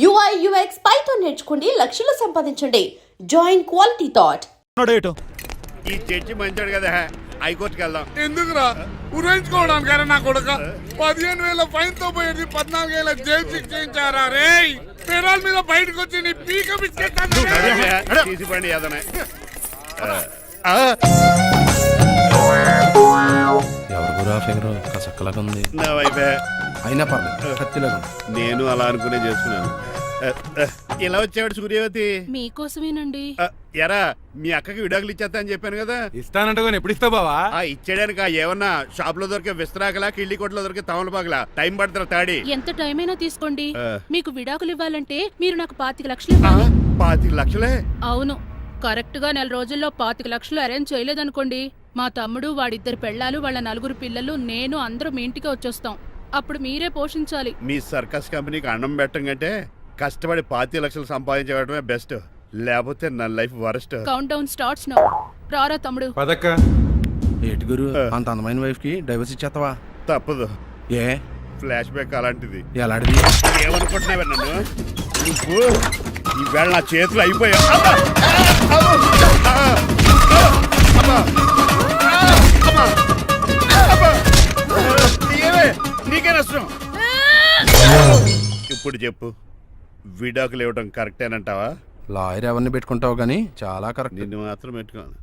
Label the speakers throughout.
Speaker 1: UI UX Python నేర్చుకోండి, లక్షలు సంపాదించండి. Join Quality Thought.
Speaker 2: ఈ చర్చి మంచాడు కదా, హైకోర్టుకి వెళ్దాం.
Speaker 3: ఎందుకురా ఉరేంచుకోవడానికైనా నా కొడుక 15,000 ఫైన్ తో పోయేది 14,000 జైలు శిక్ష చేయించారా రే. పెరాల మీద బయటకు వచ్చి నీ పీక బిస్కెట్
Speaker 2: తీసిపండి ఏదన్నా.
Speaker 4: ఎవరు ఫిగర్ కసక్కలాగా ఉంది.
Speaker 2: నా వైపే
Speaker 4: అయినా పర్లేదు, కత్తిలాగా.
Speaker 2: నేను అలా అనుకునే చేసుకున్నాను. ఇలా వచ్చాడు సూర్యవతి.
Speaker 5: మీకోసమేనండి.
Speaker 2: ఎరా మీ అక్కకి విడాకులు ఇచ్చేస్తా అని చెప్పాను కదా.
Speaker 3: ఇస్తానంటే ఎప్పుడు ఇస్తావు బావా?
Speaker 2: ఇచ్చేయడానికి ఏమన్నా షాప్ లో దొరికే విస్తరాకలా, కిళ్ళి కొట్లో దొరికే తమలపాకలా టైం పడతారా తాడి?
Speaker 5: ఎంత టైం అయినా తీసుకోండి. మీకు విడాకులు ఇవ్వాలంటే మీరు నాకు 25 లక్షలు ఇవ్వాలి.
Speaker 2: 25 లక్షలే?
Speaker 5: అవును. కరెక్ట్ గా 4 రోజుల్లో 25 లక్షలు అరేంజ్ చేయలేదనుకోండి, మా తమ్ముడు, వాడిద్దరు పెళ్ళాలు, వాళ్ళ 4 పిల్లలు, నేను అందరూ మీ ఇంటికి వచ్చేస్తాం. అప్పుడు మీరే పోషించాలి.
Speaker 2: మీ సర్కస్ కంపెనీకి అన్నం పెట్టం కంటే కష్టపడి 25 లక్షలు సంపాదించడమే బెస్ట్. లేకపోతే నా life worst.
Speaker 5: Count down starts now. రారా తమ్ముడు.
Speaker 3: పదక్క.
Speaker 4: ఏటి గురు, అంత అందమైన వైఫ్ కి డైవర్స్ ఇచ్చేస్తావా?
Speaker 2: తప్పదు.
Speaker 4: ఏ
Speaker 2: ఫ్లాష్ బ్యాక్ అలాంటిది.
Speaker 4: ఎలాంటిది?
Speaker 2: ఏమనుకుంటున్నావా నన్ను? నువ్వు ఈవేళ నా చేతులు అయిపోయా. నీకే నష్టం. ఇప్పుడు చెప్పు, విడాకులు ఇవ్వడం కరెక్టేనంటావా?
Speaker 4: లాయర్ ఎవరిని పెట్టుకుంటావు గానీ చాలా కరెక్ట్.
Speaker 2: నిన్ను మాత్రం పెట్టుకోను.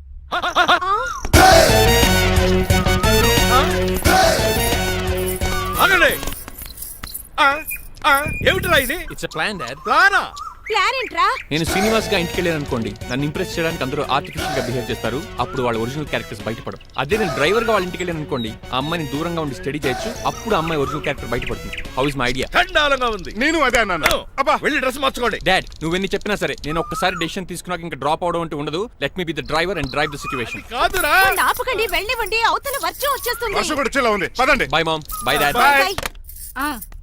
Speaker 3: ఏమిట్రా ఇది?
Speaker 6: It's plan dad.
Speaker 3: ప్లానా?
Speaker 5: ప్లాన్ ఏంట్రా?
Speaker 6: నేను శ్రీనివాస్ గా ఇంటికి వెళ్ళాను అనుకోండి, నన్ను ఇంప్రెస్ చేయడానికి అందరూ ఆర్టిఫిషియల్ గా బిహేవ్ చేస్తారు. అప్పుడు వాళ్ళ ఒరిజినల్ క్యారెక్టర్స్ బయటపడవు. అదే నేను డ్రైవర్ గా వాళ్ళ ఇంటికి వెళ్ళాను అనుకోండి, ఆ అమ్మాయిని దూరంగా ఉండి స్టడీ చేయొచ్చు. అప్పుడు ఆ అమ్మాయి ఒరిజినల్ క్యారెక్టర్ బయటపడుతుంది. How is my idea?
Speaker 3: ఖండాలంగా ఉంది. నేను అదే అన్నాను. అబ్బా వెళ్ళి డ్రెస్ మార్చుకోండి.
Speaker 6: డాడ్, నువ్వెన్ని చెప్పినా సరే నేను ఒక్కసారి డెసిషన్ తీసుకున్నాక ఇంకా డ్రాప్ అవడం అంటూ ఉండదు. Let me be the driver and drive the situation.
Speaker 3: కాదురా.
Speaker 5: ఆపకండి, వెళ్ళనివ్వండి. అవతల వర్షం వచ్చేస్తుంది.
Speaker 3: వర్షం కూడా చిల్ల ఉంది. పదండి.
Speaker 6: Bye mom. Bye dad.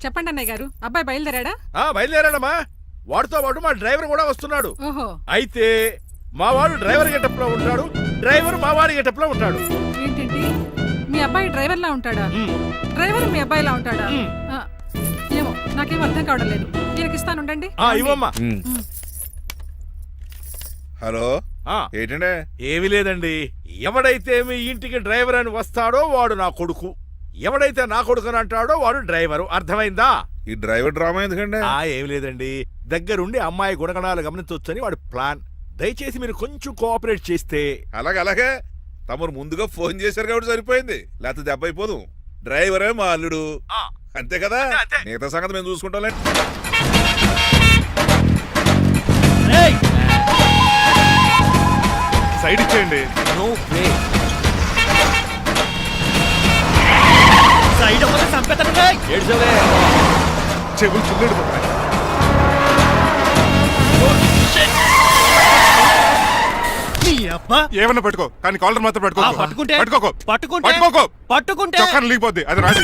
Speaker 7: చెప్పండి అన్నయ్య గారు, అబ్బాయి బయలుదేరాడా?
Speaker 3: బయలుదేరాడమ్మా. వాడితో పాటు మా డ్రైవర్ కూడా వస్తున్నాడు.
Speaker 7: ఓహో,
Speaker 3: అయితే మా వాడు డ్రైవర్ గెటప్ లో ఉంటాడు, డ్రైవర్ మా వాడి గెటప్ లో ఉంటాడు.
Speaker 7: ఏంటండి మీ అబ్బాయి డ్రైవర్ లా ఉంటాడా? డ్రైవర్ మీ అబ్బాయి లా ఉంటాడా? ఏమో నాకేం అర్థం కావడం లేదు. దీనికి ఇస్తానుండండి.
Speaker 3: ఇవ్వమ్మా.
Speaker 8: హలో, ఏంటంటే?
Speaker 3: ఏమీ లేదండి. ఎవడైతే మీ ఇంటికి డ్రైవర్ అని వస్తాడో వాడు నా కొడుకు, ఎవడైతే నా కొడుకు అని అంటాడో వాడు డ్రైవరు. అర్థమైందా?
Speaker 8: ఈ డ్రైవర్ డ్రామా ఎందుకండి?
Speaker 3: ఏమి లేదండి, దగ్గరుండి అమ్మాయి గుణగణాలు గమనించవచ్చని వాడి ప్లాన్. దయచేసి మీరు కొంచెం కోఆపరేట్ చేస్తే.
Speaker 8: అలాగే తమరు ముందుగా ఫోన్ చేశారు కాబట్టి సరిపోయింది, లేకపోతే దెబ్బ అయిపోదు. డ్రైవరే మా అల్లుడు, అంతే కదా? మిగతా సంగతి మేము చూసుకుంటాం.
Speaker 3: సైడ్ ఇచ్చేయండి.
Speaker 6: No way.
Speaker 3: సైడ్ అవ్వదు, సంపేతనుగా
Speaker 6: ఏడ్చవే.
Speaker 3: చెవులు చుల్లిడిపోతాయి. ఏమన్నా పట్టుకో, కానీ కాలర్ మాత్రం పట్టుకోకు. చొక్కాను లీగిపోద్ది, అది రాజీ.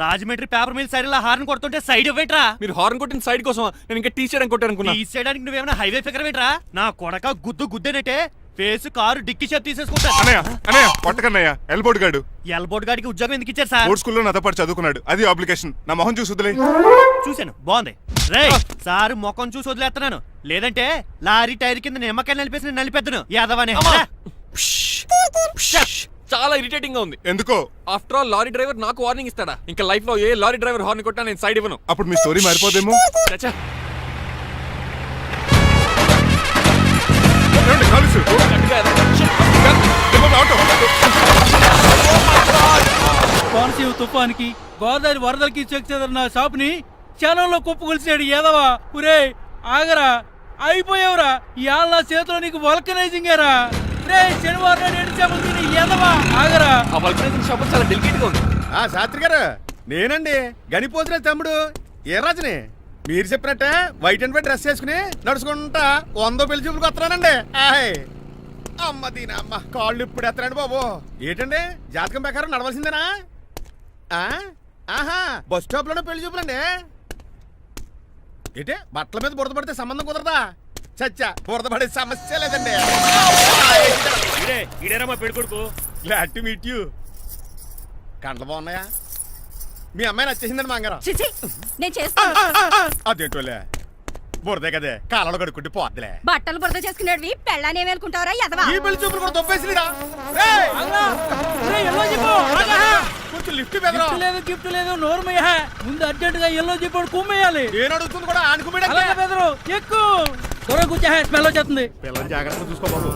Speaker 9: Rajahmundry paper mill side horn కొడుతుంటే సైడ్ ఇవ్వేట్రా?
Speaker 6: మీరు హార్న్ కొట్టిన సైడ్ కోసం నేను ఇంకా టీ చేయడానికి కొట్టానుకున్నా.
Speaker 9: టీ చేయడానికి నువ్వేమైనా హైవే ఫిగర్ వేట్రా? నా కొడక గుద్దేనట్టే ఫేస్ కారు డిక్కి షేప్ తీసేసుకుంటా.
Speaker 3: పట్టకన్నయ్య ఎల్బోర్డ్ గాడు.
Speaker 9: ఎల్బోర్డ్ గాడికి ఉద్యోగం ఎందుకు ఇచ్చారు సార్?
Speaker 3: స్కూల్లో నాతో పాటు చదువుకున్నాడు, అది అప్లికేషన్. నా మొహం చూసి వదిలే.
Speaker 9: చూశాను, బాగుంది. రే సార్ మొఖం చూసి వదిలేస్తున్నాను, లేదంటే లారీ టైర్ కింద నిమ్మకాయ నలిపేసి నలిపేద్దును యాదవనే.
Speaker 6: చాలా ఇరిటేటింగ్ గా ఉంది.
Speaker 3: ఎందుకో?
Speaker 6: ఆఫ్టర్ ఆల్ లారీ డ్రైవర్ నాకు వార్నింగ్ ఇస్తాడా? ఇంకా లైఫ్ లో ఏ లారీ డ్రైవర్ హార్న్ కొట్టా నేను సైడ్ ఇవ్వను.
Speaker 3: అప్పుడు మీ స్టోరీ మారిపోదేమో.
Speaker 10: కోనసీమ తుఫానికి, గోదావరి వరదలకి చెక్ చెదరిన షాప్ ని క్షణంలో కుప్పకొలిసాడు ఏదవా. ఒరే ఆగరా, అయిపోయావురా. ఇవాళ నా చేతిలో నీకు వల్కనైజింగ్ ఏరా. రే శనివారం నాడు ఏదవా ఆగరా.
Speaker 6: ఆ వల్కనైజింగ్ షాప్ చాలా డెలికేట్ గా ఉంది.
Speaker 2: శాస్త్రి గారు, నేనండి గనిపోతున్న తమ్ముడు ఏ రాజుని. మీరు చెప్పినట్టే వైట్ అండ్ వైట్ డ్రెస్ వేసుకుని నడుచుకుంటా 100 పెళ్లి చూపులకు వస్తున్నానండి. అమ్మ దీని అమ్మ, కాళ్ళు ఇప్పుడు ఎత్తరండి బాబు. ఏంటండి జాతకం ప్రకారం నడవలసిందేనా? బస్ స్టాప్ లోనే పెళ్లి చూపులండి. ఏంటి బట్టల మీద బురద పడితే సంబంధం కుదరదా? చచ్చా, బురద పడే సమస్య లేదండి.
Speaker 9: ఇదేనా మా పెళ్లి కొడుకు?
Speaker 2: Glad to meet you. కండ్లు బాగున్నాయా? మీ అమ్మాయి నచ్చేసిందండి మంగారం.
Speaker 11: చిచి నేను చేస్తాను.
Speaker 2: అదేంటోలే బురదే కదే కాలలో కడుక్కుంటే పోద్దులే.
Speaker 11: బట్టలు బురద చేసుకునేవి పెళ్ళాన్ని ఏమేలుకుంటావరా ఎదవా?
Speaker 2: ఈ పెళ్లి చూపులు కూడా దొబ్బేసిరా. కొంచెం లిఫ్ట్ బెదరా.
Speaker 10: గిఫ్ట్ లేదు నోరుమయ్య. ముందు అర్జెంట్ గా ఎల్లో చెప్పాడు కుమ్మేయాలి.
Speaker 2: నేను అడుగుతుంది కూడా ఆనుకుమేడ.
Speaker 10: అలాగే బెదరు ఎక్కువ త్వరగా కూర్చో, స్మెల్ వచ్చేస్తుంది.
Speaker 2: పిల్లలు జాగ్రత్తగా చూసుకోబాబు.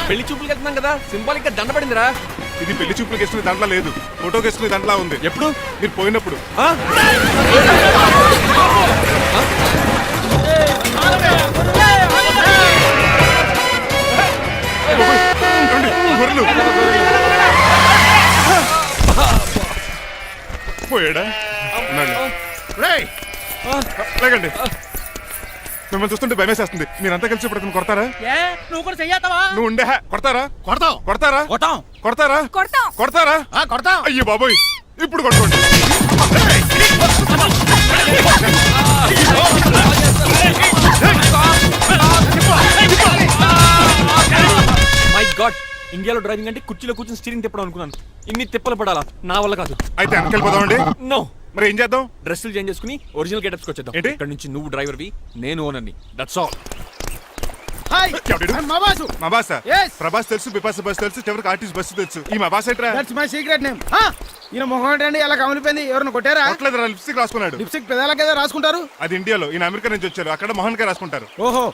Speaker 6: పెళ్లి చూపులకి వెళ్తున్నాం కదా, సింబాలిక్ గా దండ పడిందిరా.
Speaker 3: ఇది పెళ్లి చూపులకు వేసుకునే దాంట్లో లేదు, ఫోటోకి వేసుకునే దాంట్లో ఉంది.
Speaker 6: ఎప్పుడు?
Speaker 3: మీరు పోయినప్పుడు. పోయాడా?
Speaker 2: రేయ్
Speaker 3: లేకండి, మిమ్మల్ని చూస్తుంటే భయమేసేస్తుంది. మీరంతా కలిసి ఇప్పుడు కొడతారా?
Speaker 10: ఏ నువ్వు కూడా చెయ్యతావా?
Speaker 3: నువ్వు ఉండే కొడతారా?
Speaker 2: కొడతాం
Speaker 3: కొడతారా?
Speaker 2: కొడతాం
Speaker 3: కొడతారా?
Speaker 11: కొడతాం.
Speaker 3: కొడతారా?
Speaker 2: కొడతాం.
Speaker 3: అయ్యో బాబోయ్, ఇప్పుడు కొట్టుకోండి.
Speaker 6: మై గాడ్, ఇండియాలో డ్రైవింగ్ అంటే కుర్చీలో కూర్చొని స్టీరింగ్ తిప్పడం అనుకున్నాను. ఇన్ని తిప్పలు పడాలా? నా వల్ల కాదు.
Speaker 3: అయితే వెనకెళ్ళిపోదామండి.
Speaker 6: నో,
Speaker 3: మరి ఏం చేద్దాం?
Speaker 6: డ్రెస్సులు చేంజ్ చేసుకుని ఒరిజినల్ గెటప్స్కి వచ్చేద్దాం.
Speaker 3: ఏంటి?
Speaker 6: ఇక్కడ నుంచి నువ్వు డ్రైవర్వి, నేను ఓనర్ని. That's all.
Speaker 2: హాయ్
Speaker 3: ఎవడు?
Speaker 2: మా బాసు.
Speaker 3: మా బాస్
Speaker 2: Yes.
Speaker 3: ప్రభాస్ తెలుసు, బిపాస బస్ తెలుసు, చివరికి ఆర్టిస్ట్ బస్సు తెలుసు. ఈ మా బాస్ ఏంట్రా?
Speaker 2: That's my secret name. ఈయన మొహం ఏంటండి అలా కమిలిపోయింది? ఎవరిని కొట్టారా?
Speaker 3: కొట్టలేదురా, లిప్స్టిక్ రాసుకున్నాడు.
Speaker 2: లిప్స్టిక్ పెదాల కదా రాసుకుంటారు.
Speaker 3: అది ఇండియాలో, ఈయన అమెరికా నుంచి వచ్చారు. అక్కడ మోహన్ గారు రాసుకుంటారు.
Speaker 2: ఓహో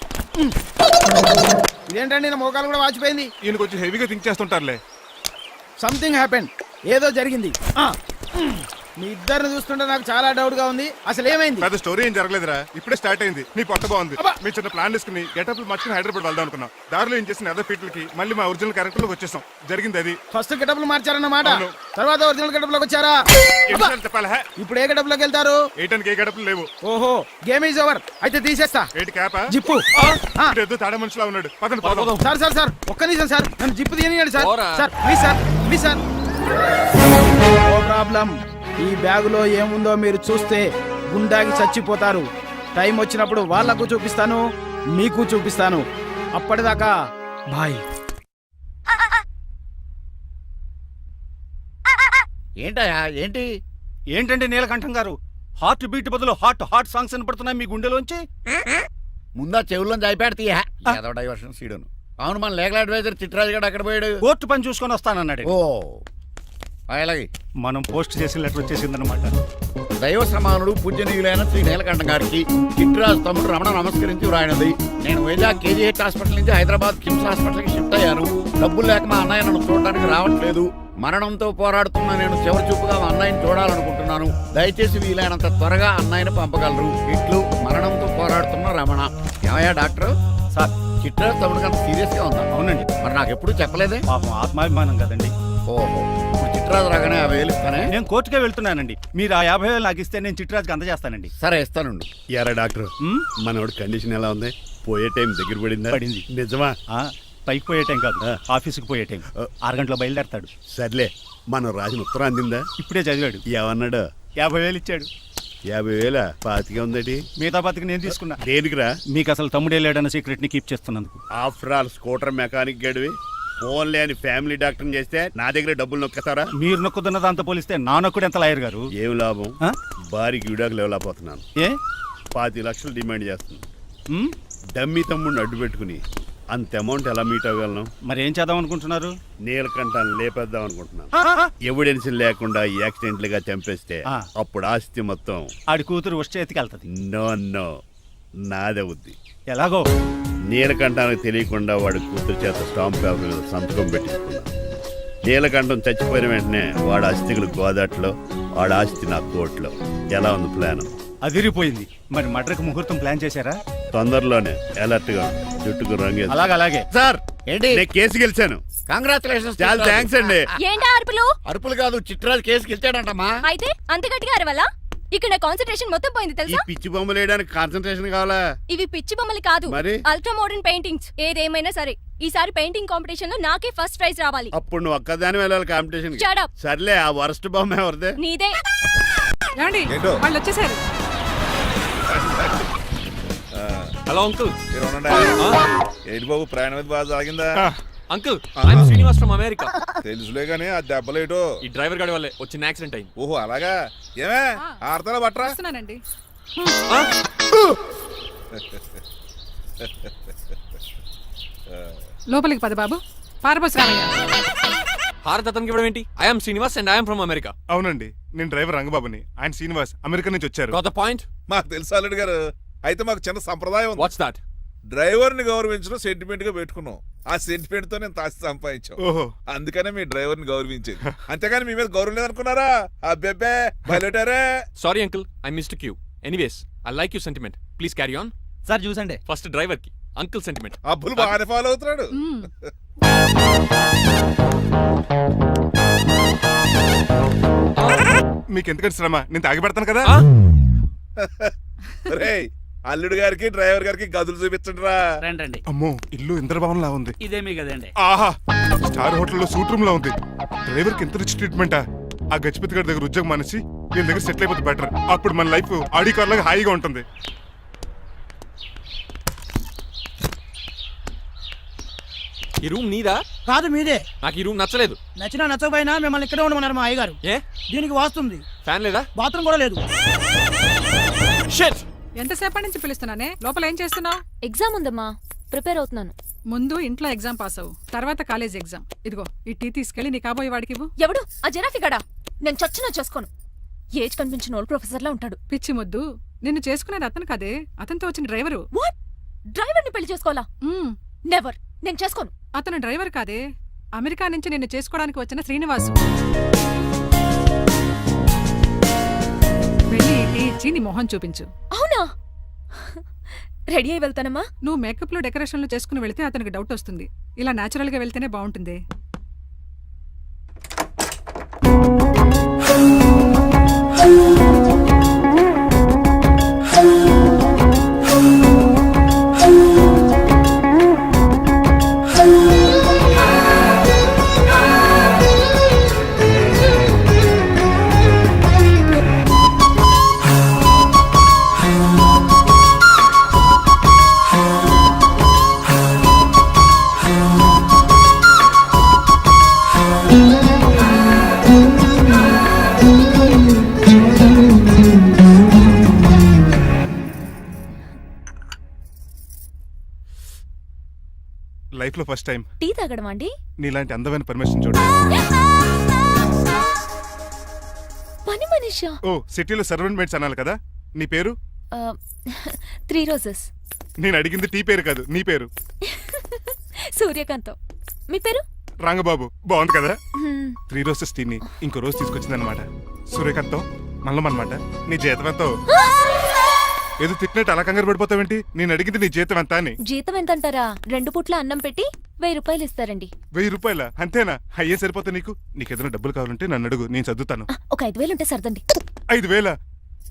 Speaker 2: ఇదేంటండి నా మోకాలు కూడా వాచిపోయింది.
Speaker 3: ఈయన కొంచెం హెవీగా థింక్ చేస్తుంటారులే.
Speaker 2: సంథింగ్ హ్యాపెన్, ఏదో జరిగింది. మీ ఇద్దరిని చూస్తుంటే నాకు చాలా డౌట్ గా ఉంది. అసలు ఏమైంది?
Speaker 3: పెద్ద స్టోరీ ఏం జరగలేదురా, ఇప్పుడే స్టార్ట్ అయింది. నీ పొట్ట బాగుంది. మీ చిన్న ప్లాన్ వేసుకుని గెటప్లు మార్చుకుని హైదరాబాద్ వెళ్దాం అనుకున్నాం. దారిలో ఏం చేసిన అదర్ ఫీట్లకి మళ్ళీ మా ఒరిజినల్ క్యారెక్టర్ లోకి వచ్చేసాం. జరిగింది అది.
Speaker 2: ఫస్ట్ గెటప్లు మార్చారన్నమాట,
Speaker 3: అవును.
Speaker 2: తర్వాత ఒరిజినల్ గెటప్ లోకి వచ్చారా?
Speaker 3: ఎన్నిసార్లు చెప్పాలా?
Speaker 2: ఇప్పుడు ఏ గెటప్ లోకి వెళ్తారు?
Speaker 3: ఏటానికి ఏ గడపలు లేవు.
Speaker 2: ఓహో గేమ్ ఈజ్ ఓవర్. అయితే తీసేస్తా
Speaker 3: ఏటి క్యాపా?
Speaker 2: జిప్పు.
Speaker 3: ఏదో తాడే మనుషులా ఉన్నాడు. పదండి పోదాం.
Speaker 2: సార్ సార్ సార్ ఒక్క నిమిషం సార్, నన్ను జిప్పు తీయనియండి సార్.
Speaker 6: పోరా.
Speaker 2: Sir please sir, please sir. No problem. ఈ బ్యాగులో ఏముందో మీరు చూస్తే గుండాకి చచ్చిపోతారు. టైం వచ్చినప్పుడు వాళ్ళకు చూపిస్తాను, మీకు చూపిస్తాను. అప్పటిదాకా బాయ్.
Speaker 9: ఏంటయ్యా ఏంటి? ఏంటంటే నీలకంఠం గారు, హార్ట్ బీట్ బదులు హార్ట్ సాంగ్స్ వినపడుతున్నాయి మీ గుండెలోంచి.
Speaker 12: ముందా చెవుల్లో జాయిపెడతీయా ఏదో డైవర్షన్ సీడును. అవును, మన లీగల్ అడ్వైజర్ చిట్రాజు గారు అక్కడ పోయాడు.
Speaker 9: కోర్టు పని చూసుకొని వస్తానన్నాడు.
Speaker 12: ఓ అలాగే.
Speaker 9: మనం పోస్ట్ చేసిన లెటర్ వచ్చేసిందనమాట.
Speaker 12: దైవ సమానుడు పూజనీయులైన శ్రీ నీలకంఠం గారికి చిట్రాజు తమ్ముడు రమణ నమస్కరించి వ్రాయినది. నేను వైజాగ్ కేజీహెచ్ హాస్పిటల్ నుంచి హైదరాబాద్ కిమ్స్ హాస్పిటల్కి షిఫ్ట్ అయ్యాను. డబ్బులు లేక మా అన్నయ్య నన్ను చూడడానికి రావట్లేదు. మరణంతో పోరాడుతున్న నేను చివరి చూపుగా మా అన్నయ్యని చూడాలనుకుంటున్నాను. దయచేసి వీలైనంత త్వరగా అన్నయ్యని పంపగలరు. ఇట్లు మరణంతో పోరాడుతున్న రమణ. ఏమయ్యా డాక్టర్?
Speaker 9: సార్,
Speaker 12: చిట్రాజు తమ్ముడు అంత సీరియస్ గా ఉందా?
Speaker 9: అవునండి.
Speaker 12: మరి నాకు ఎప్పుడు చెప్పలేదే?
Speaker 9: పాపం ఆత్మాభిమానం కదండి.
Speaker 12: ఓహో, ఇప్పుడు చిట్రాజు రాగానే 50,000 ఇస్తానే.
Speaker 9: నేను కోర్టుకే వెళ్తున్నానండి. మీరు ఆ 50,000 నాకు ఇస్తే నేను చిట్రాజుకి అందజేస్తానండి.
Speaker 12: సరే ఇస్తానండి.
Speaker 2: ఎరా డాక్టర్, మనోడి కండిషన్ ఎలా ఉంది? పోయే టైం దగ్గర పడిందా?
Speaker 9: పడింది.
Speaker 2: నిజమా?
Speaker 9: పైకి పోయే టైం కాదు, ఆఫీస్కి పోయే టైం. 6 గంటల బయలుదేరతాడు.
Speaker 2: సర్లే, మనం రాసిన ఉత్తరం అందిందా?
Speaker 9: ఇప్పుడే చదివాడు.
Speaker 2: ఏమన్నాడు?
Speaker 9: 50,000 ఇచ్చాడు.
Speaker 2: 50,000 పాతిగా ఉందటి.
Speaker 9: మిగతా పాతికి నేను తీసుకున్నా.
Speaker 2: దేనికిరా?
Speaker 9: మీకు అసలు తమ్ముడే లేడన్న సీక్రెట్ ని కీప్ చేస్తున్నందుకు.
Speaker 2: ఆఫ్టర్ ఆల్ స్కూటర్ మెకానిక్ గడివి ఫోన్ లేని ఫ్యామిలీ డాక్టర్ చేస్తే నా దగ్గర డబ్బులు నొక్కుతారా?
Speaker 9: మీరు నొక్కుతున్న దాంతో పోలిస్తే నా నొక్కుడు ఎంత లాయర్ గారు?
Speaker 2: ఏం లాభం? భారీకి విడాకులు ఇవ్వలేకపోతున్నాను.
Speaker 9: ఏ
Speaker 2: 5 లక్షలు డిమాండ్ చేస్తుంది. డమ్మీ తమ్ముడిని అడ్డు పెట్టుకుని అంత అమౌంట్ ఎలా మీట్ అవ్వగలను?
Speaker 9: మరి ఏం చేద్దాం అనుకుంటున్నారు?
Speaker 2: నీలకంఠాన్ని లేపేద్దాం అనుకుంటున్నాను. ఎవిడెన్స్ లేకుండా యాక్సిడెంట్ గా చంపేస్తే అప్పుడు ఆస్తి మొత్తం
Speaker 9: ఆడి కూతురు వచ్చే ఎత్తికెళ్తది.
Speaker 2: No no, నాదవుద్ది.
Speaker 9: ఎలాగో?
Speaker 2: నీలకంఠానికి తెలియకుండా వాడి కూతురు చేత స్టాంప్ పేపర్ మీద సంతకం పెట్టించుకున్నాను. నీలకంఠం చచ్చిపోయిన వెంటనే వాడి అస్థికులు గోదాట్లో, వాడి ఆస్తి నా కోర్టులో. ఎలా ఉంది ప్లాన్?
Speaker 9: అదిరిపోయింది. మరి మడ్రకు ముహూర్తం ప్లాన్ చేశారా?
Speaker 2: తొందరలోనే. అలర్ట్ గా జుట్టుకు రంగు.
Speaker 9: అలాగే
Speaker 12: సార్ ఏంటి?
Speaker 2: నేను కేసు గెలిచాను.
Speaker 12: కంగ్రాచులేషన్స్.
Speaker 2: చాలా థ్యాంక్స్ అండి.
Speaker 11: ఏంటా అరుపులు?
Speaker 12: అరుపులు కాదు, చిట్రాజు కేసు గెలిచాడంటమ్మా.
Speaker 11: అయితే అంత గట్టిగా అరవాలా? ఇక్కడ నా కాన్సంట్రేషన్ మొత్తం పోయింది
Speaker 12: ఈ
Speaker 11: తెలుసా?
Speaker 12: పిచ్చి బొమ్మలు వేయడానికి కాన్సన్ట్రేషన్ కావాలా?
Speaker 11: ఇవి పిచ్చి బొమ్మలు కాదు,
Speaker 12: మరి?
Speaker 11: Ultra modern paintings. ఏదేమైనా సరే ఈసారి పెయింటింగ్ కాంపిటీషన్ లో నాకే ఫస్ట్ ప్రైజ్ రావాలి.
Speaker 12: అప్పుడు నువ్వు ఒక్కదాని వెళ్ళాలి కాంపిటీషన్.
Speaker 11: Shut up.
Speaker 12: సర్లే, ఆ వరస్ట్ బొమ్మ ఎవరిదే?
Speaker 11: నీదే.
Speaker 7: ఏమండి
Speaker 8: ఏంటో?
Speaker 7: వాళ్ళు వచ్చేసారు.
Speaker 6: Hello uncle.
Speaker 8: మీరు ఉండండి. ఏంటి బాబు, ప్రయాణం అయితే బాగా సాగిందా?
Speaker 6: Uncle, I'm Srinivas from America.
Speaker 8: తెలుసులే గానీ ఆ దెబ్బలేటో.
Speaker 6: ఈ డ్రైవర్ గాడి వల్లే వచ్చిన యాక్సిడెంట్ అయింది.
Speaker 8: ఓహో అలాగా. ఏమే ఆడతారా బట్రా?
Speaker 7: వస్తున్నానండి. లోపలికి పద బాబు. పారబోస్ రామయ్య.
Speaker 6: హారత్ అతనికి ఇవ్వడం ఏంటి? I'm Srinivas and I'm from America.
Speaker 3: అవునండి, నేను డ్రైవర్ రంగబాబుని. ఆయన శ్రీనివాస్ అమెరికా నుంచి వచ్చారు.
Speaker 6: Got the point?
Speaker 8: మాకు తెలుసు అల్లుడు గారు. అయితే మాకు చిన్న సంప్రదాయం ఉంది.
Speaker 6: What's that?
Speaker 8: డ్రైవర్ ని గౌరవించడం సెంటిమెంట్ గా పెట్టుకున్నాం. ఆ సెంటిమెంట్ తో నేను తాసి సంపాదించాం.
Speaker 3: ఓహో,
Speaker 8: అందుకనే మీ డ్రైవర్ ని గౌరవించేది. అంతేగాని మీ మీద గౌరవం లేదనుకున్నారా? అబ్బెబ్బే బయలుటారే.
Speaker 6: Sorry uncle, I mistake you. Anyways, I like you sentiment. Please carry on.
Speaker 9: Sir చూసండి.
Speaker 6: ఫస్ట్ డ్రైవర్ కి అంకుల్ సెంటిమెంట్.
Speaker 8: అబ్బులు బాగానే ఫాలో అవుతున్నాడు.
Speaker 7: మ్మ్.
Speaker 3: మీకు ఎందుకంటే శ్రమ, నేను తాగి పెడతాను కదా.
Speaker 8: రేయ్, అల్లుడు గారికి డ్రైవర్ గారికి గదులు చూపించండి రా.
Speaker 10: రండి.
Speaker 3: అమ్మో, ఇల్లు ఇంద్రభవన్ లా ఉంది.
Speaker 10: ఇదేమీ కదండి.
Speaker 3: ఆహా, స్టార్ హోటల్లో సూట్ రూమ్ లా ఉంది. డ్రైవర్ కి ఎంత రిచ్ ట్రీట్మెంటా. ఆ గజపతి గారి దగ్గర ఉద్యోగం మానేసి వీళ్ళ దగ్గర సెటిల్ అయిపోతే బెటర్. అప్పుడు మన లైఫ్ ఆడి కార్ లాగా హాయిగా ఉంటుంది.
Speaker 6: ఈ రూమ్ నీదా?
Speaker 10: కాదు మీదే.
Speaker 6: నాకు ఈ రూమ్ నచ్చలేదు.
Speaker 10: నచ్చినా నచ్చకపోయినా మిమ్మల్ని ఇక్కడే ఉండమన్నారు మా అయ్యగారు.
Speaker 6: ఏ
Speaker 10: దీనికి వాస్తుంది.
Speaker 6: ఫ్యాన్ లేదా?
Speaker 10: బాత్రూమ్ కూడా లేదు.
Speaker 6: షిట్.
Speaker 7: ఎంతసేపటి నుంచి పిలుస్తున్నానే? లోపల ఏం చేస్తున్నావు?
Speaker 11: ఎగ్జామ్ ఉందమ్మా, ప్రిపేర్ అవుతున్నాను.
Speaker 7: ముందు ఇంట్లో ఎగ్జామ్ పాస్ అవ్వు, తర్వాత కాలేజ్ ఎగ్జామ్. ఇదిగో ఈ టీ తీసుకెళ్లి నీ కాబోయే వాడికి ఇవ్వు.
Speaker 11: ఎవడు ఆ జరాఫీ గడా? నేను చచ్చినా చేసుకోను. ఏజ్ కనిపించిన ఓల్డ్ ప్రొఫెసర్ లా ఉంటాడు.
Speaker 7: పిచ్చి ముద్దు, నిన్ను చేసుకునేది అతను కదే, అతనితో వచ్చిన డ్రైవరు.
Speaker 11: వాట్? డ్రైవర్ ని పెళ్లి చేసుకోవాలా?
Speaker 7: మ్మ్.
Speaker 11: నెవర్, నేను చేసుకోను.
Speaker 7: అతను డ్రైవర్ కాదే, అమెరికా నుంచి నిన్ను చేసుకోవడానికి వచ్చిన శ్రీనివాసు. వెళ్ళి ఈ టీ ఇచ్చి నీ మొహం చూపించు.
Speaker 11: అవునా? రెడీ అయి వెళ్తానమ్మా.
Speaker 7: నువ్వు మేకప్ లో డెకరేషన్లు చేసుకుని వెళితే అతనికి డౌట్ వస్తుంది. ఇలా నేచురల్ గా వెళ్తేనే బాగుంటుంది.
Speaker 3: లైఫ్ లో ఫస్ట్ టైం
Speaker 11: టీ తాగడం అండి?
Speaker 3: నీలాంటి అందమైన పర్మిషన్ చూడు.
Speaker 11: పని మనిషా?
Speaker 3: ఓ, సిటీలో సర్వెంట్ మేట్స్ అనాలి కదా. నీ పేరు?
Speaker 11: 3 రోజెస్.
Speaker 3: నేను అడిగింది టీ పేరు కాదు, నీ పేరు.
Speaker 11: సూర్యకాంతం. మీ పేరు?
Speaker 3: రంగబాబు. బాగుంది కదా. 3 రోజెస్ టీని ఇంకో రోజు తీసుకొచ్చిందనమాట. సూర్యకాంతం మల్లం అనమాట. నీ జీతం ఎంతో? ఏదో తిట్టినట్టు అలా కంగారు పడిపోతావేంటి? నేను అడిగింది నీ జీతం ఎంత అని.
Speaker 11: జీతం ఎంత అంటారా? 2 పూట్ల అన్నం పెట్టి 1000 రూపాయలు ఇస్తారండి.
Speaker 3: 1000 రూపాయల? అంతేనా? అయ్యే సరిపోతా నీకు. నీకేదైనా డబ్బులు కావాలంటే నన్ను అడుగు, నేను చదువుతాను.
Speaker 11: ఒక 5000 ఉంటే సర్దండి.
Speaker 3: 5000?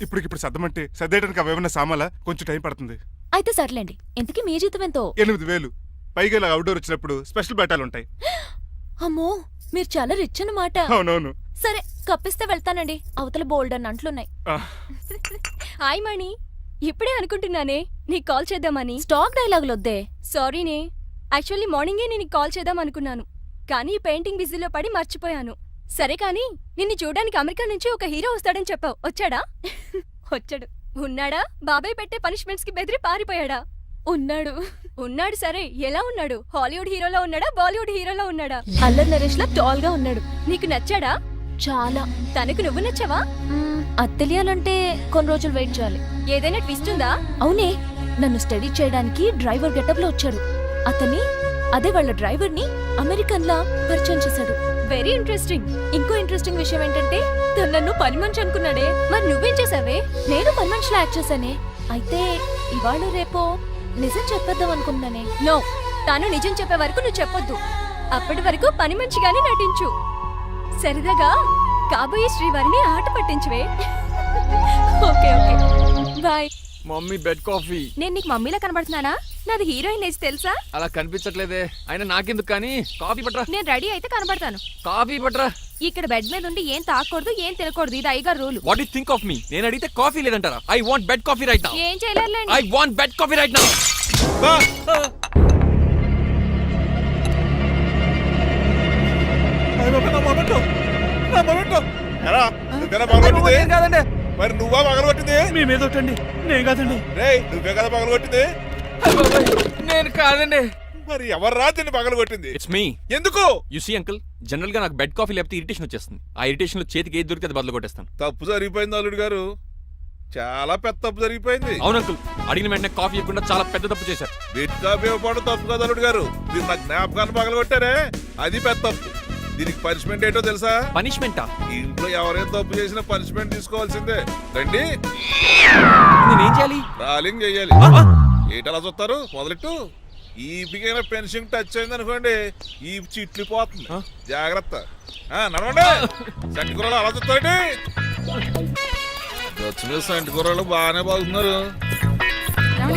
Speaker 3: ఇప్పటికిప్పుడు సర్దమంటే సర్దేయడానికి అవేమన్నా సామాలా? కొంచెం టైం పడుతుంది.
Speaker 11: అయితే సర్లేండి. ఇంతకీ మీ జీతం ఎంతో?
Speaker 3: 8000. పైగా ఇలా అవుట్డోర్ వచ్చినప్పుడు స్పెషల్ బట్టాలు ఉంటాయి.
Speaker 11: అమ్మో, మీరు చాలా రిచ్ అన్నమాట.
Speaker 3: అవునవును.
Speaker 11: సరే, కప్పిస్తే వెళ్తానండి. అవతల బోల్డ్ అన్న అంట్లున్నాయి. హాయ్ మణి, ఇప్పుడే అనుకుంటున్నానే నీకు కాల్ చేద్దామని. స్టాక్ డైలాగులు వద్దే. సారీనే, యాక్చువల్లీ మార్నింగే నేను కాల్ చేద్దాం అనుకున్నాను, కానీ ఈ పెయింటింగ్ బిజీలో పడి మర్చిపోయాను. సరే కానీ నిన్ను చూడడానికి అమెరికా నుంచి ఒక హీరో వస్తాడని చెప్పావు. వచ్చాడా? వచ్చాడు. ఉన్నాడా? బాబాయ్ పెట్టే పనిష్మెంట్స్ కి బెదిరి పారిపోయాడా? ఉన్నాడు. ఉన్నాడు. సరే, ఎలా ఉన్నాడు? హాలీవుడ్ హీరోలో ఉన్నాడా, బాలీవుడ్ హీరోలో ఉన్నాడా? అల్లరి నరేష్ లా టాల్ గా ఉన్నాడు. నీకు నచ్చాడా? చాలా. తనకు నువ్వు నచ్చావా? అది తెలియాలంటే కొన్ని రోజులు వెయిట్ చేయాలి. ఏదైనా ట్విస్ట్ ఉందా? అవునే, నన్ను స్టడీ చేయడానికి డ్రైవర్ గెటప్ లో వచ్చాడు. అతన్ని, అదే వాళ్ళ డ్రైవర్ ని అమెరికన్ లా పరిచయం చేశాడు. Very interesting. ఇంకో ఇంట్రెస్టింగ్ విషయం ఏంటంటే తను నన్ను పని మనిషి అనుకున్నాడే. మరి నువ్వేం చేసావే? నేను పని మనిషిలా యాక్ట్ చేశానే. అయితే ఇవాళ రేపో నిజం చెప్పేద్దాం అనుకున్నానే. నో, తాను నిజం చెప్పే వరకు నువ్వు చెప్పొద్దు. అప్పటి వరకు పని మనిషిగానే నటించు. సరదాగా కాబోయే శ్రీవారిని ఆట పట్టించువే. Okay okay bye.
Speaker 6: Mummy bed coffee.
Speaker 11: నేను నీకు మమ్మీలా కనబడుతున్నానా? నాది హీరోయిన్ ఏజ్ తెలుసా?
Speaker 6: అలా కనిపించట్లేదే. అయినా నాకెందుకు కానీ కాఫీ పట్రా.
Speaker 11: నేను రెడీ అయితే కనబడతాను.
Speaker 6: కాఫీ పట్రా.
Speaker 11: ఇక్కడ బెడ్ మీద ఉండి ఏం తాకూడదు, ఏం తినకూడదు. ఇది అయ్యగారు rule.
Speaker 6: What you think of me? నేను అడిగితే కాఫీ లేదంటారా? I want bed coffee right now.
Speaker 11: ఏం చేయలేరులేండి.
Speaker 6: I want bed coffee right now.
Speaker 8: ఎరా, నువ్వేనా పగలగొట్టింది?
Speaker 10: కాదండి
Speaker 8: మరి నువ్వా పగలగొట్టింది?
Speaker 10: మీ మీద ఒకటండి, నేను కాదండి.
Speaker 8: రేయ్, నువ్వే కదా పగలగొట్టింది?
Speaker 6: నేను కాదండి.
Speaker 8: మరి ఎవర్రా దీన్ని పగలగొట్టింది?
Speaker 6: It's me.
Speaker 8: ఎందుకు?
Speaker 6: యు సీ అంకుల్, జనరల్ గా నాకు బెడ్ కాఫీ లేకపోతే ఇరిటేషన్ వచ్చేస్తుంది. ఆ ఇరిటేషన్ లో చేతికి ఏది దొరికితే అది బదులు కొట్టేస్తాను.
Speaker 8: తప్పు జరిగిపోయింది అల్లుడు గారు, చాలా పెద్ద తప్పు జరిగిపోయింది.
Speaker 6: అవును అంకుల్, అడిగిన వెంటనే కాఫీ ఇవ్వకుండా చాలా పెద్ద తప్పు చేశారు.
Speaker 8: బెడ్ కాఫీ ఇవ్వడం తప్పు కదా అల్లుడు గారు, మీరు నా జ్ఞాపకాన్ని పగలగొట్టారే, అది పెద్ద తప్పు. దీనికి పనిష్మెంట్ ఏంటో తెలుసా?
Speaker 6: పనిష్మెంటా?
Speaker 8: ఇంట్లో ఎవరైనా తప్పు చేసినా పనిష్మెంట్ తీసుకోవాల్సిందే. రండి,
Speaker 6: నేనేం చేయాలి?
Speaker 8: రాలింగ్ చెయ్యాలి. ఏంటలా చూస్తారు? మొదలెట్టు. ఈపికైనా పెన్షన్ టచ్ అయింది అనుకోండి, ఈ చిట్లు పోతుంది. జాగ్రత్త. నడవండి. సంటి కూరలు అలా చూస్తారండి. గచ్చు మీద సంటి కూరలు బాగానే బాగుతున్నారు.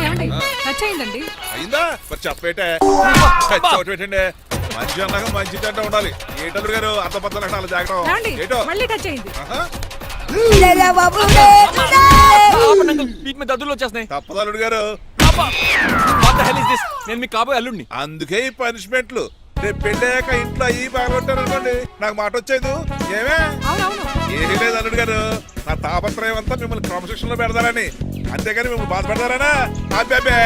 Speaker 7: ఏమండి టచ్ అయిందండి.
Speaker 8: అయిందా? మరి చెప్పేటే టచ్ అవుట్ పెట్టండి. మంచి అన్నాక మంచి తింటా ఉండాలి. ఏటల్లుడు గారు అంత పద్ధతి అలా జాగ్రత్త.
Speaker 7: ఏమండి
Speaker 8: ఏటో
Speaker 7: మళ్ళీ టచ్ అయింది.
Speaker 6: వీటి మీద దద్దులు వచ్చేస్తున్నాయి.
Speaker 8: తప్పదు అల్లుడు గారు.
Speaker 6: What the hell is this? నేను మీ కాబోయే అల్లుడిని.
Speaker 8: అందుకే ఈ పనిష్మెంట్లు. రేపు పెళ్ళాక ఇంట్లో అయ్యి బాగుంటారు అనుకోండి, నాకు మాట వచ్చేది ఏమే?
Speaker 7: అవునవును.
Speaker 8: ఏమీ లేదు అల్లుడు గారు, నా తాపత్రయం అంతా మిమ్మల్ని క్రమశిక్షణ లో పెడతారని, అంతేగాని మిమ్మల్ని బాధపడతారనా? అబ్బే.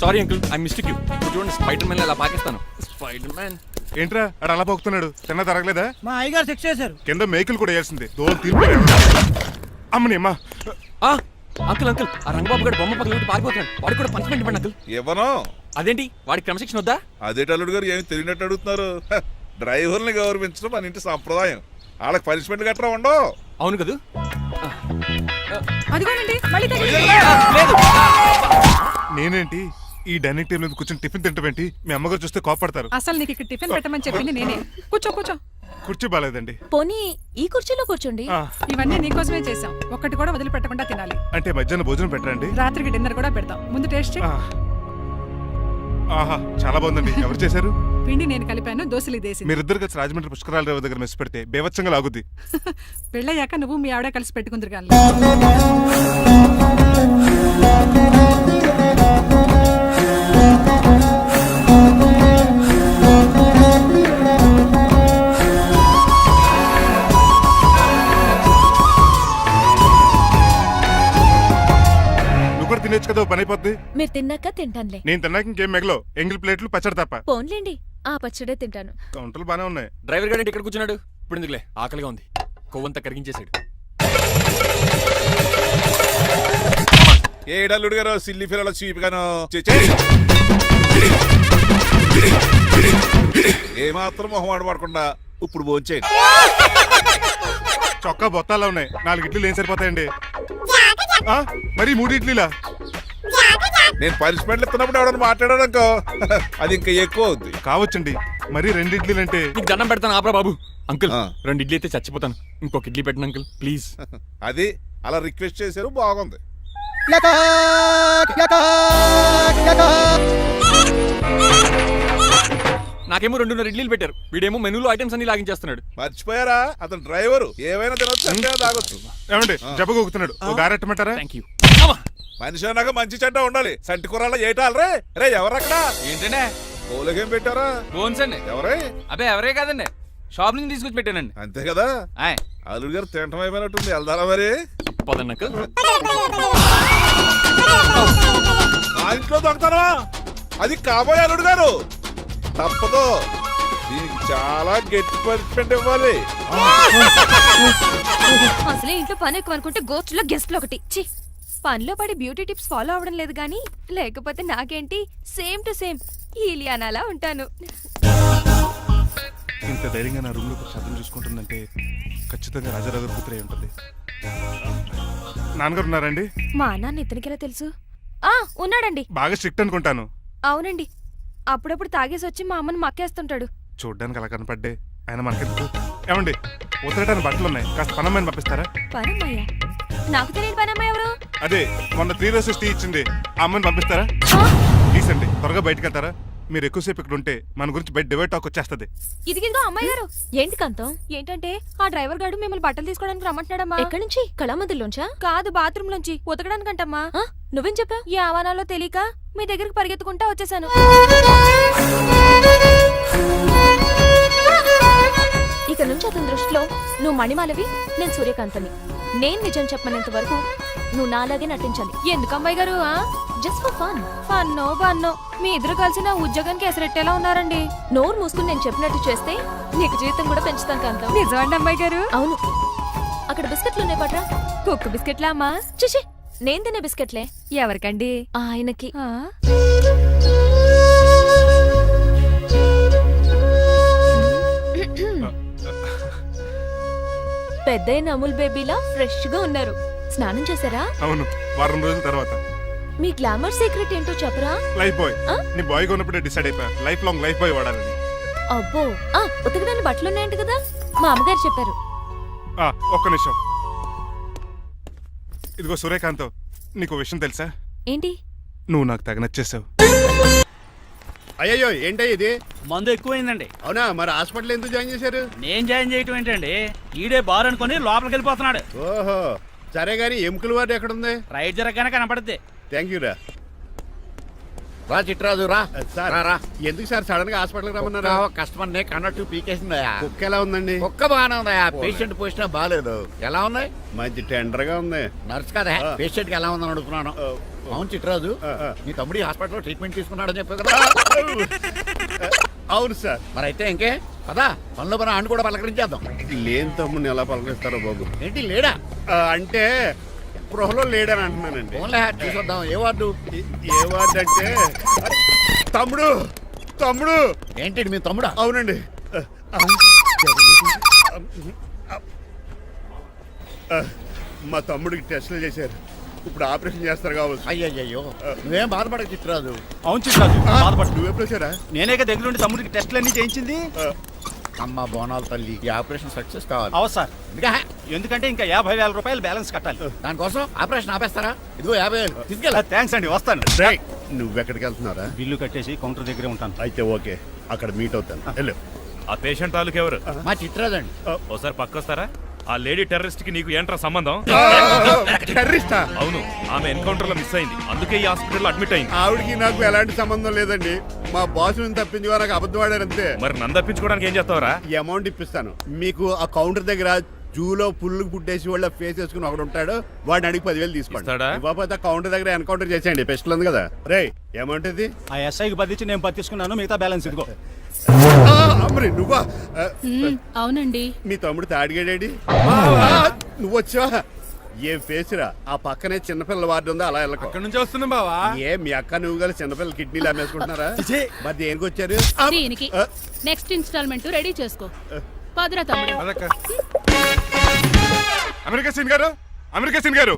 Speaker 6: Sorry uncle, I mistake you. ఇప్పుడు చూడండి, స్పైడర్ మ్యాన్ అలా పాకిస్తాను. స్పైడర్ మ్యాన్
Speaker 3: ఏంట్రా అడు అలా పోతున్నాడు? తిన్న తరగలేదా?
Speaker 10: మా అయ్యగారు సెక్స్ చేశారు.
Speaker 3: కింద మేకులు కూడా వేయాల్సిందే. దోలు తీర్పు అమ్మని అమ్మా.
Speaker 6: అంకుల్ అంకుల్, ఆ రంగబాబు గారు బొమ్మ పక్కన పారిపోతున్నాడు. వాడికి కూడా పనిష్మెంట్ ఇవ్వండి అంకుల్.
Speaker 8: ఇవ్వను.
Speaker 6: అదేంటి, వాడికి క్రమశిక్షణ వద్దా?
Speaker 8: అదేటి అల్లుడు గారు, ఏమి తెలియనట్టు అడుగుతున్నారు? డ్రైవర్ని గౌరవించడం మన ఇంటి సంప్రదాయం. వాళ్ళకి పనిష్మెంట్ గట్రా ఉండవు.
Speaker 6: అవును కదా.
Speaker 7: అదిగోనండి మళ్ళీ టచ్
Speaker 6: లేదు.
Speaker 3: నేనేంటి ఈ డైనింగ్ టేబుల్ మీద కూర్చొని టిఫిన్ తింటామేంటి? మీ అమ్మగారు చూస్తే కోపడతారు.
Speaker 7: అసలు నీకు ఇక్కడ టిఫిన్ పెట్టమని చెప్పింది నేనే. కూర్చో కూర్చో.
Speaker 3: కుర్చీ బాగాలేదండి.
Speaker 11: పోనీ ఈ కుర్చీలో కూర్చోండి.
Speaker 7: ఇవన్నీ నీకోసమే చేసాం. ఒక్కటి కూడా వదిలిపెట్టకుండా తినాలి.
Speaker 3: అంటే మధ్యాహ్నం భోజనం పెట్టరండి?
Speaker 7: రాత్రికి డిన్నర్ కూడా పెడతాం. ముందు టేస్ట్ చెయ్.
Speaker 3: ఆహా, చాలా బాగుందండి. ఎవరు చేశారు?
Speaker 7: పిండి నేను కలిపాను, దోశలు దేసి.
Speaker 3: మీరిద్దరు కలిసి రాజమండ్రి పుష్కరాల రేవు దగ్గర మెస్ పెడితే బేవచ్చంగా లాగుద్ది.
Speaker 7: పెళ్ళయ్యాక నువ్వు మీ ఆవిడ కలిసి పెట్టుకుందరు కానీ.
Speaker 3: నువ్వు కూడా తినేచ్చు కదా, పని అయిపోద్ది.
Speaker 11: మీరు తిన్నాక తింటానులే.
Speaker 3: నేను తిన్నాక ఇంకేం మిగలో, ఎంగిల్ ప్లేట్లు పచ్చడి తప్ప.
Speaker 11: పోన్లేండి, ఆ పచ్చడే తింటాను.
Speaker 3: కౌంటర్లు బానే ఉన్నాయి.
Speaker 6: డ్రైవర్ గారు ఇక్కడ కూర్చున్నాడు. ఇప్పుడు ఎందుకులే, ఆకలిగా ఉంది. కొవ్వంతా కరిగించేశాడు.
Speaker 8: ఏడల్లుడు గారు, సిల్లి ఫిల్లలో చీపిగాను ఏమాత్రం మొహమాట పడకుండా ఇప్పుడు భోంచేయండి.
Speaker 3: చొక్కా బొత్తాలా ఉన్నాయి. 4 ఇడ్లీలు ఏం సరిపోతాయండి? మరి 3 ఇడ్లీలా?
Speaker 8: నేను పనిష్మెంట్లు ఇస్తున్నప్పుడు ఎవడన్నా మాట్లాడాడు అనుకో, అది ఇంకా ఎక్కువ అవుద్ది.
Speaker 3: కావచ్చండి, మరి 2 ఇడ్లీలు అంటే.
Speaker 6: నీకు దండం పెడతాను, ఆపరా బాబు. అంకుల్ 2 ఇడ్లీ అయితే చచ్చిపోతాను. ఇంకొక ఇడ్లీ పెట్టండి అంకుల్ ప్లీజ్.
Speaker 8: అది అలా రిక్వెస్ట్ చేశారు, బాగుంది.
Speaker 6: నాకేమో 2.5 ఇడ్లీలు పెట్టారు. వీడేమో మెనూలో ఐటమ్స్ అన్ని లాగించేస్తున్నాడు.
Speaker 8: మర్చిపోయారా, అతను డ్రైవరు. ఏమైనా తినొచ్చు, అంటే తాగొచ్చు.
Speaker 3: ఏమండి జబ్బగొక్కుతున్నాడు, ఓ గారెట్టమంటారా?
Speaker 6: Thank you.
Speaker 8: మనిషి అన్నాక మంచి చెడ్డ ఉండాలి. సంటి కూరల్లో ఏటాలరే. రే ఎవరక్కడ?
Speaker 10: ఏంటంటే
Speaker 8: పోలకేం పెట్టారా?
Speaker 10: బోన్స్ అండి.
Speaker 8: ఎవరే?
Speaker 10: అబ్బే ఎవరే కాదండి, షాప్ నుంచి తీసుకొచ్చి పెట్టానండి.
Speaker 8: అంతే కదా. అల్లుడు గారు తింటం అయిపోయినట్టుంది. వెళ్దారా మరి?
Speaker 6: పదండి అంకుల్.
Speaker 8: ఆ ఇంట్లో దొంగతారా? అది కాబోయే అల్లుడు గారు. తప్పదు, దీనికి చాలా గట్టి పనిష్మెంట్ ఇవ్వాలి.
Speaker 11: అసలే ఇంట్లో పని ఎక్కువ అనుకుంటే గోస్ట్లో గెస్ట్లు ఒకటి. ఛీ, పనిలో పడి బ్యూటీ టిప్స్ ఫాలో అవ్వడం లేదు గానీ, లేకపోతే నాకేంటి సేమ్ టు సేమ్ ఈలియానాలా ఉంటాను.
Speaker 3: ఇంత ధైర్యంగా నా రూమ్ లో శబ్దం చూసుకుంటుందంటే ఖచ్చితంగా రాజారావు గారు కూతురే ఉంటుంది. నాన్నగారు ఉన్నారండి?
Speaker 11: మా నాన్న ఇతనికి ఎలా తెలుసు? ఉన్నాడండి.
Speaker 3: బాగా స్ట్రిక్ట్ అనుకుంటాను.
Speaker 11: అవునండి, అప్పుడప్పుడు తాగేసి వచ్చి మా అమ్మని మక్కేస్తుంటాడు.
Speaker 3: చూడ్డానికి అలా కనపడ్డే ఆయన మనకెందుకు? ఏమండి ఉతరటానికి బట్టలు ఉన్నాయి, కాస్త పనమ్మని పంపిస్తారా?
Speaker 11: పనమ్మయ్య నాకు తెలియని పనమ్మ ఎవరు?
Speaker 3: అదే మొన్న 3 రోజెస్ టీ ఇచ్చింది ఆ అమ్మని పంపిస్తారా ప్లీజ్ అండి, త్వరగా బయటకు వెళ్తారా? మీరు ఎక్కువసేపు ఇక్కడ ఉంటే మన గురించి బయట డివైడ్ టాక్ వచ్చేస్తుంది.
Speaker 11: ఇదిగిదిగో అమ్మాయి గారు. ఏంటి కాంతం? ఏంటంటే ఆ డ్రైవర్ గారు మిమ్మల్ని బట్టలు తీసుకోవడానికి రమ్మంటున్నాడమ్మా. ఎక్కడి నుంచి? కళామందులోంచా? కాదు, బాత్రూమ్ లోంచి ఉతకడానికంటమ్మా. నువ్వేం చెప్పా? ఈ ఆవానాలో తెలియక మీ దగ్గరికి పరిగెత్తుకుంటా వచ్చేసాను. ఇక నుంచి అతని దృష్టిలో నువ్వు మణిమాలవి, నేను సూర్యకాంతని. నేను నిజం చెప్పనంత వరకు నువ్వు నాలాగే నటించాలి. ఎందుకు అమ్మాయి గారు? Just for fun. ఫన్నో బన్నో మీ ఇద్దరు కలిసి నా ఉద్యోగానికి ఎసరెట్టేలా ఉన్నారండి. నోరు మూసుకుని నేను చెప్పినట్టు చేస్తే నీకు జీతం కూడా పెంచుతాను కాంతం. నిజమండి అమ్మాయి గారు? అవును. అక్కడ బిస్కెట్లు ఉన్నాయి పట్రా. కుక్క బిస్కెట్లా అమ్మా? చిచి, నేను తినే బిస్కెట్లే. ఎవరికండి? ఆయనకి. పెద్దయిన అమూల్ బేబీలా ఫ్రెష్ గా ఉన్నారు. స్నానం చేశారా?
Speaker 3: అవును, వారం రోజుల తర్వాత.
Speaker 11: మీ గ్లామర్ సీక్రెట్ ఏంటో చెప్పరా?
Speaker 3: Lifebuoy. నీ బాయ్ కొన్నప్పుడే డిసైడ్ అయిపోయా లైఫ్ లాంగ్ లైఫ్ బాయ్ వాడాలని.
Speaker 11: అబ్బో, ఉతకడానికి బట్టలు ఉన్నాయంట కదా, మా అమ్మగారు చెప్పారు.
Speaker 3: ఒక్క నిమిషం. ఇదిగో సూర్యకాంత్, నీకు విషయం తెలుసా?
Speaker 11: ఏంటి?
Speaker 3: నువ్వు నాకు తెగ నచ్చేసావు.
Speaker 2: అయ్యో ఏంటో ఇది?
Speaker 10: మందు ఎక్కువైందండి.
Speaker 2: అవునా? మరి హాస్పిటల్ ఎందుకు జాయిన్ చేశారు?
Speaker 10: నేను జాయిన్ చేయటం ఏంటండి, ఈడే బార్ అనుకుని లోపలికి వెళ్ళిపోతున్నాడు.
Speaker 2: ఓహో, సరే గాని ఎముకల వారు ఎక్కడుంది?
Speaker 10: రైట్ జరగగానే కనపడుద్ది.
Speaker 2: థ్యాంక్ యూ రా.
Speaker 12: రా చిట్రాజు రా.
Speaker 2: సార్
Speaker 12: రా.
Speaker 2: ఎందుకు సార్ సడన్ గా హాస్పిటల్కి రమ్మన్నారా?
Speaker 12: కస్టమర్ నే కన్నట్టు పీకేసిందయా.
Speaker 2: కుక్క ఎలా ఉందండి?
Speaker 12: కుక్క బాగానే ఉందయా, పేషెంట్ పొజిషన్ బాగాలేదు. ఎలా ఉన్నాయి?
Speaker 2: మంచి టెండర్ గా ఉంది.
Speaker 12: నర్స్ కదా పేషెంట్ కి ఎలా ఉందని అడుగుతున్నాను. అవును చిట్రాజు, నీ తమ్ముడి హాస్పిటల్లో ట్రీట్మెంట్ తీసుకున్నాడని చెప్పావు కదా.
Speaker 2: అవును సార్.
Speaker 12: మరి అయితే ఇంకే కదా పనిలో పని ఆండు కూడా పలకరించేద్దాం.
Speaker 2: లేని తమ్ముడిని ఎలా పలకరిస్తారో బాబు.
Speaker 12: ఏంటి లేడా?
Speaker 2: అంటే గృహలో లేడని అంటున్నానండి.
Speaker 12: ఓన్లీ చూసొద్దాం. ఏ వార్డు?
Speaker 2: ఏ వార్డు అంటే తమ్ముడు. తమ్ముడు
Speaker 12: ఏంటి మీ తమ్ముడా?
Speaker 2: అవునండి. మా తమ్ముడికి టెస్టులు చేశారు, ఇప్పుడు ఆపరేషన్ చేస్తారు కావచ్చు.
Speaker 12: అయ్యయ్యో, నువ్వేం బాధపడక చిట్రాజు.
Speaker 10: అవును చిట్రాజు,
Speaker 2: నువ్వు ఎప్పుడు వచ్చారా?
Speaker 10: నేనే దగ్గర నుండి తమ్ముడికి టెస్టులన్నీ చేయించింది.
Speaker 12: అమ్మ బోనాల తల్లి, ఈ ఆపరేషన్ సక్సెస్ కావాలి.
Speaker 10: అవు సార్, ఎందుకంటే ఇంకా 50,000 రూపాయలు బ్యాలెన్స్ కట్టాలి.
Speaker 12: దానికోసం ఆపరేషన్ ఆపేస్తారా? ఇదిగో 50,000 తీసుకెళ్ళ.
Speaker 10: థ్యాంక్స్ అండి, వస్తాను.
Speaker 2: నువ్వెక్కడికి వెళ్తున్నారా?
Speaker 10: బిల్లు కట్టేసి కౌంటర్ దగ్గరే ఉంటాను.
Speaker 2: అయితే ఓకే, అక్కడ మీట్ అవుతాను. వెళ్ళు.
Speaker 8: ఆ పేషెంట్ తాలూకు ఎవరు?
Speaker 12: మా చిట్రాజు అండి.
Speaker 8: ఓసారి పక్కొస్తారా? ఆ లేడీ టెర్రరిస్ట్ కి నీకు ఏంట్రా సంబంధం?
Speaker 2: టెర్రరిస్టా?
Speaker 8: అవును, ఆమె ఎన్కౌంటర్ లో మిస్ అయింది, అందుకే ఈ హాస్పిటల్ అడ్మిట్ అయింది.
Speaker 2: ఆవిడకి నాకు ఎలాంటి సంబంధం లేదండి. మా బాసుని తప్పించుకో నాకు అబద్ధం ఆడారంతే.
Speaker 8: మరి నన్ను తప్పించుకోవడానికి ఏం చేస్తావరా?
Speaker 2: ఈ అమౌంట్ ఇప్పిస్తాను మీకు. ఆ కౌంటర్ దగ్గర జూలో పుల్లు పుట్టేసి వాళ్ళ ఫేస్ వేసుకుని ఒకడు ఉంటాడు, వాడిని అడిగి 10,000 తీసుకోండి. ఇవ్వకపోతే కౌంటర్ దగ్గర ఎన్కౌంటర్ చేసేయండి. పెస్టల్ ఉంది కదా. రే అమౌంట్ ఇది?
Speaker 10: ఆ ఎస్ఐకి బదిలించి నేను తీసుకున్నాను, మిగతా బ్యాలెన్స్ ఇదిగో.
Speaker 2: అమ్మరి నువ్వా?
Speaker 5: అవునండి.
Speaker 2: మీ తమ్ముడు తాడిగాడేడి? నువ్వు వచ్చా? ఏం ఫేస్ రా. ఆ పక్కనే చిన్నపిల్లల వార్డు ఉందా, అలా వెళ్ళకు.
Speaker 3: అక్కడ నుంచి వస్తున్నాం బావా.
Speaker 2: ఏ మీ అక్క నువ్వు గల చిన్నపిల్లల కిడ్నీలు అమ్మేసుకుంటున్నారా? మరి దేనికి వచ్చారు?
Speaker 5: దీనికి నెక్స్ట్ ఇన్స్టాల్మెంట్ రెడీ చేసుకో. పదరా తమ్ముడు.
Speaker 3: అమెరికా సీన్ గారు, అమెరికా సీన్ గారు,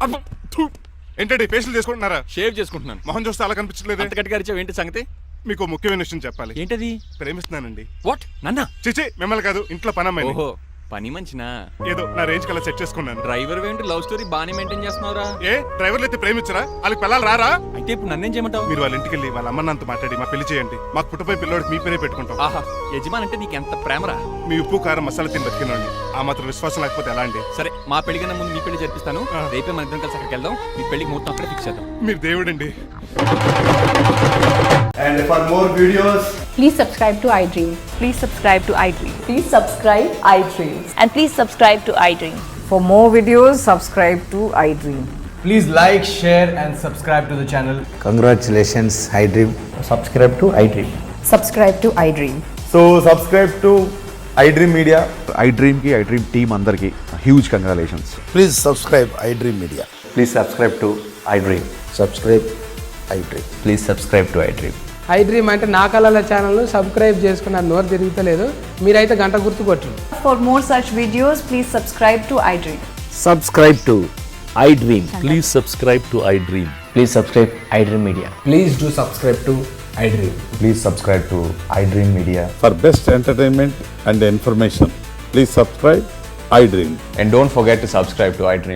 Speaker 3: ఏంటండి పేషెంట్ చేసుకుంటున్నారా?
Speaker 6: షేవ్ చేసుకుంటున్నాను.
Speaker 3: మొహం చూస్తే అలా కనిపించలేదు.
Speaker 6: అంత గట్టిగా అరిచావు, ఏంటి సంగతి?
Speaker 3: మీకు ముఖ్యమైన విషయం చెప్పాలి.
Speaker 6: ఏంటది?
Speaker 3: ప్రేమిస్తున్నానండి.
Speaker 6: వాట్? నన్నా?
Speaker 3: చిచి, మిమ్మల్ని కాదు, ఇంట్లో పనమ్మాయి.
Speaker 6: ఓహో, పని మంచినా?
Speaker 3: ఏదో నా రేంజ్ కల్లా సెట్ చేసుకున్నాను.
Speaker 6: డ్రైవర్ ఏంటి లవ్ స్టోరీ బాగానే మెయింటైన్ చేస్తున్నావురా?
Speaker 3: ఏ డ్రైవర్లు అయితే ప్రేమించరా? వాళ్ళకి పిల్లలు రారా?
Speaker 6: అయితే ఇప్పుడు నన్నేం చేయమంటావు?
Speaker 3: మీరు వాళ్ళ ఇంటికి వెళ్ళి వాళ్ళ అమ్మ నాన్నతో మాట్లాడి మా పెళ్లి చేయండి. మాకు పుట్టపోయి పిల్లోడికి మీ పేరే పెట్టుకుంటాం.
Speaker 6: ఆహా, యజమాన్ అంటే నీకు ఎంత ప్రేమరా?
Speaker 3: మీ ఉప్పు కారం మసాలా తిని బతికినండి. ఆ మాత్రం విశ్వాసం లేకపోతే ఎలా అండి?
Speaker 6: సరే, మా పెళ్లి కన్నా ముందు మీ పెళ్లి జరిపిస్తాను. రేపే మన ఇద్దరం కలిసి అక్కడికి వెళ్దాం. మీ పెళ్లికి ముహూర్తం అక్కడే ఫిక్స్ చేద్దాం.
Speaker 3: మీరు దేవుడండి.
Speaker 2: And for more videos,
Speaker 11: Please subscribe to iDream. Please subscribe to iDream. Please subscribe iDream. And please subscribe to iDream.
Speaker 13: For more videos, subscribe to iDream.
Speaker 10: Please like, share and subscribe to the channel.
Speaker 4: Congratulations iDream.
Speaker 13: Subscribe to iDream. Subscribe to iDream.
Speaker 10: So subscribe to iDream Media.
Speaker 12: iDream కి iDream team అందరికి huge congratulations.
Speaker 4: Please subscribe iDream media.
Speaker 13: Please subscribe to iDream.
Speaker 4: Subscribe iDream.
Speaker 13: Please subscribe to iDream.
Speaker 10: iDream అంటే నా కళల channel subscribe చేసుకున్న నోరు తిరుగుతలేదు, మీరైతే గంట గుర్తు కొట్టండి.
Speaker 13: For more such videos, please subscribe to iDream.
Speaker 4: Subscribe to iDream. Please subscribe to iDream.
Speaker 13: Please subscribe iDream Media.
Speaker 10: Please do subscribe to iDream.
Speaker 13: Please subscribe to iDream Media.
Speaker 12: For best entertainment and information please subscribe iDream.
Speaker 13: And don't forget to subscribe to iDream.